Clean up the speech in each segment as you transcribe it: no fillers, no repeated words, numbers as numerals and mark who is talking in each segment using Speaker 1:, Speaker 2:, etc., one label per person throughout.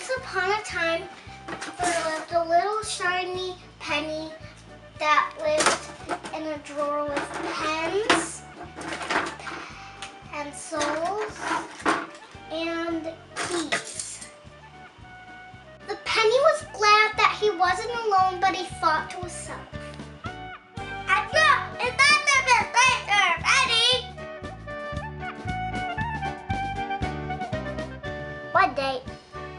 Speaker 1: Once upon a time, there lived a little shiny penny that lived in a drawer with pens, pencils, and keys. The penny was glad that he wasn't alone, but he thought to himself, "It's not the best place for a penny." One day,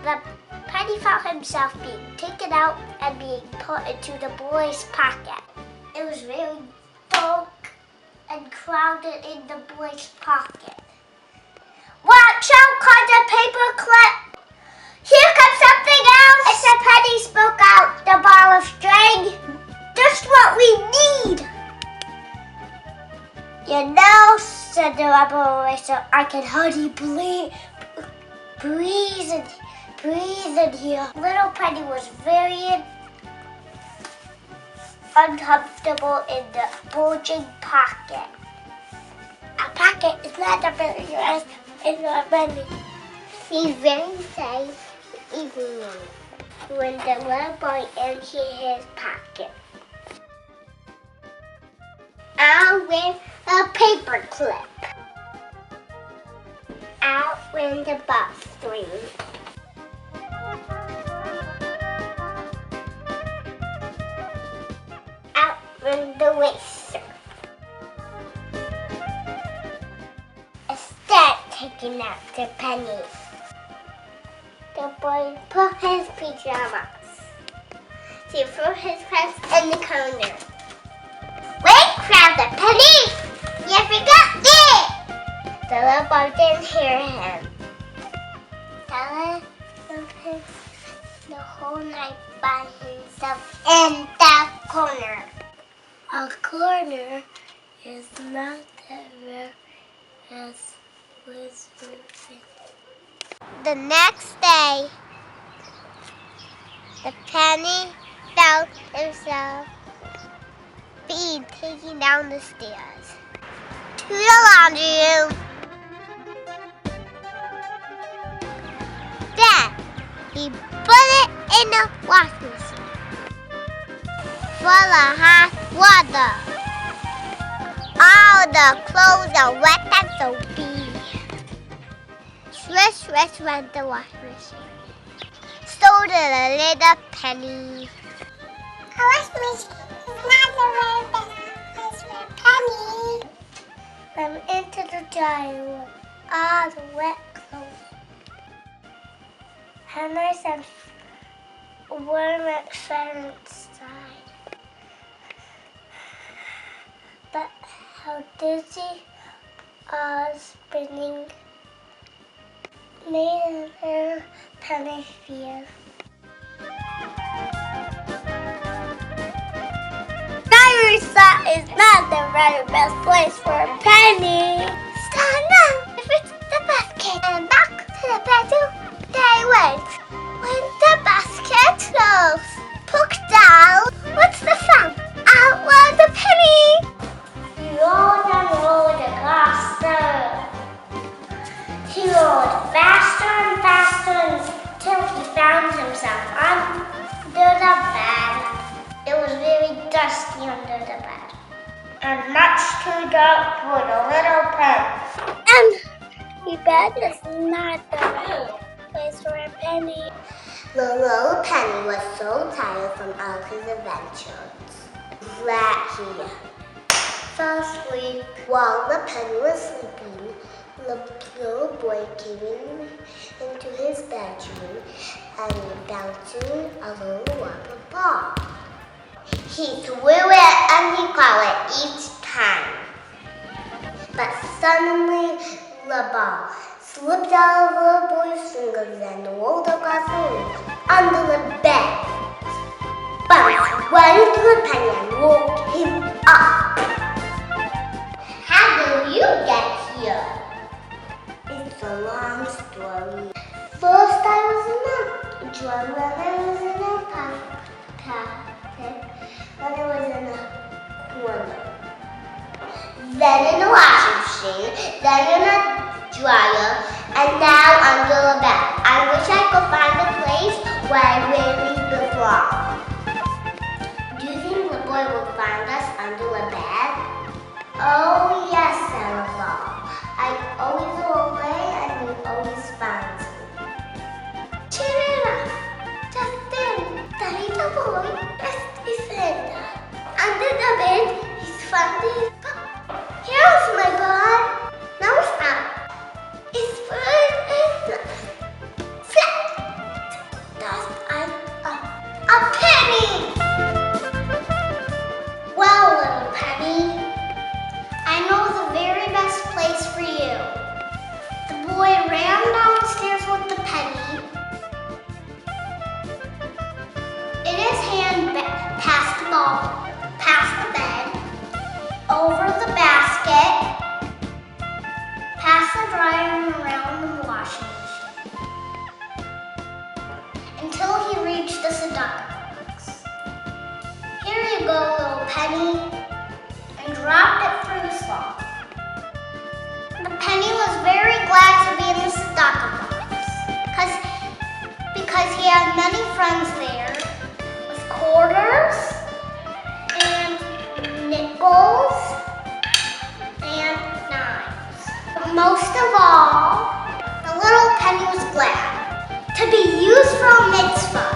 Speaker 1: the penny found himself being taken out and being put into the boy's pocket. It was very dark and crowded in the boy's pocket. "Watch out!" called the paperclip. "Here comes something else!" As the penny spoke out the ball of string. "Just what we need!" "You know," said the rubber eraser, "I can hardly breathe in here." Little Penny was very uncomfortable in the bulging pocket. A pocket is not a very rest in a penny. He's very safe even when the little boy emptied his pocket. Out went a paperclip. Out went the box string. Out went the eraser. Instead of taking out the penny, the boy put his pajamas. He threw his pants in the corner. "Wait!" cried the penny. "You forgot it!" The little boy didn't hear him. The penny the whole night by himself in the corner. A corner is not that rare as was moving. The next day, the penny found himself being taken down the stairs to the laundry room. Then he put it in the washing machine full of hot water. All the clothes are wet and soapy. Swish, swish went the washing machine. So did a little penny. A washing machine is not the very best place for a penny. I'm into the dryer with all the wet clothes. How nice and warm it felt inside. But how dizzy spinning made a penny feel. That is not the very best place for a penny. Stand up if it's the basket and back to the bedroom they went. When the basket closed, poked down, what's the sound? Out was a penny. He rolled and rolled across the room. He rolled faster and faster until he found himself under the bed. It was very dusty under the bed, and much too dark for the little penny. And the bed is not the right place for a penny. The little penny was so tired from all his adventures that he fell asleep. While the penny was sleeping, the little boy came into his bedroom and bouncing a little rubber ball. He threw it and he caught it each time. But suddenly, the ball slipped out of the boy's fingers and rolled across the room under the bed. Bounced right into the penny and woke him up. "How did you get here?" It's a long story. First I was in a drum, then I was in a pocket. Then I was in a corner. Then in a washing machine. Then in a dryer. And now under the bed. I wish I could find a place place where Willie belongs. Do you think the boy will find us under the bed? Oh yes, Santa Claus. I always go away and he always finds me. Cheer it up. Justin, Daddy the boy is Santa. Under the bed, he's finding. Here's my boy. Now it's out. His foot is flat. Does a penny. Well, little Penny, I know the very best place for you. The boy ran downstairs with the penny. In his hand, past the ball, past the bed, over the basket, past the dryer and around the washing machine, until he reached the seductive box. Here you go, little Penny, and dropped it through the slot. The penny was very glad to be in the seductive box, because he had many friends there, with quarters, and nickels, and knives. But most of all, the little penny was glad to be used for a mitzvah.